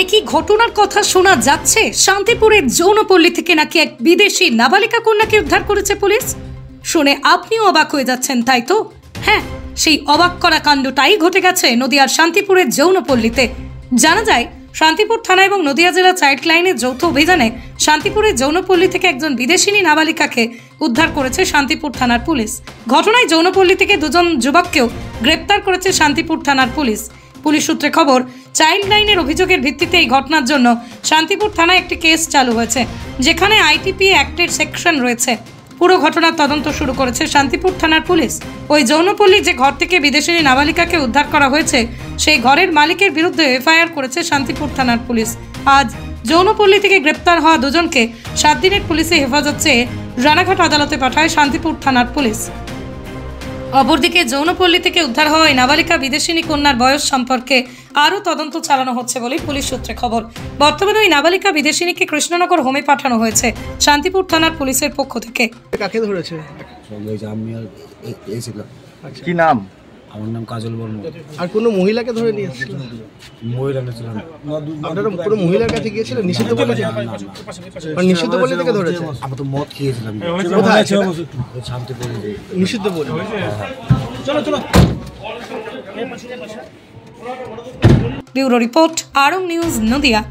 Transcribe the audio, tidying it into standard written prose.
একই ঘটনার কথা শোনা যাচ্ছে। শান্তিপুরের যৌনপল্লী থেকে নাকি এক বিদেশি নাবালিকা কন্যাকে উদ্ধার করেছে পুলিশ। শুনে আপনিও অবাক হয়ে যাচ্ছেন, তাই তো? হ্যাঁ, সেই অবাক করা কাণ্ডটাই ঘটে গেছে নদিয়ার শান্তিপুরের যৌনপল্লীতে। জানা যায়, শান্তিপুর থানা এবং নদিয়া জেলা চাইল্ড লাইনের যৌথ অভিযানে শান্তিপুরের যৌনপল্লী থেকে একজন বিদেশিনী নাবালিকাকে উদ্ধার করেছে শান্তিপুর থানার পুলিশ। ঘটনায় যৌনপল্লী থেকে দুজন যুবককেও গ্রেপ্তার করেছে শান্তিপুর থানার পুলিশ। পুলিশ সূত্রে খবর, চাইল্ড লাইনের অভিযোগের ভিত্তিতে এই ঘটনার জন্য শান্তিপুর থানায় একটি কেস চালু হয়েছে, যেখানে আইটিপি অ্যাক্টের সেকশন রয়েছে। পুরো ঘটনার তদন্ত শুরু করেছে শান্তিপুর থানার পুলিশ। ওই যৌনপল্লী যে ঘর থেকে বিদেশিনী নাবালিকাকে উদ্ধার করা হয়েছে, সেই ঘরের মালিকের বিরুদ্ধে এফআইআর করেছে শান্তিপুর থানার পুলিশ। আজ যৌনপল্লী থেকে গ্রেপ্তার হওয়া দুজনকে 7 দিনের পুলিশে হেফাজত চেয়ে রানাঘাট আদালতে পাঠায় শান্তিপুর থানার পুলিশ। অপরদিকে যৌনপল্লী থেকে উদ্ধার হওয়া এই নাবালিকা বিদেশিনী কন্যার বয়স সম্পর্কে আরও তদন্ত চালানো হচ্ছে বলে পুলিশ সূত্রে খবর। বর্তমানে ওই নাবালিকা বিদেশিনীকে কৃষ্ণনগর হোমে পাঠানো হয়েছে শান্তিপুর থানার পুলিশের পক্ষ থেকে। কাকে ধরেছে? কি নাম? আমার নাম কাজল বর্মন। আর কোনো মহিলাকে ধরে নিয়ে এসেছিল? মহিলাকে ছিলাম। আপনারা কোনো মহিলার কাছে গিয়েছিলেন? নিষিদ্ধ বলে নিষিদ্ধ বলে থেকে ধরেছে? আমরা তো মদ খেয়েছিলাম। কোথায়? শান্তিপুর নিষিদ্ধ বলে। চলো চলো। Bureau report, Arong news, Nadia.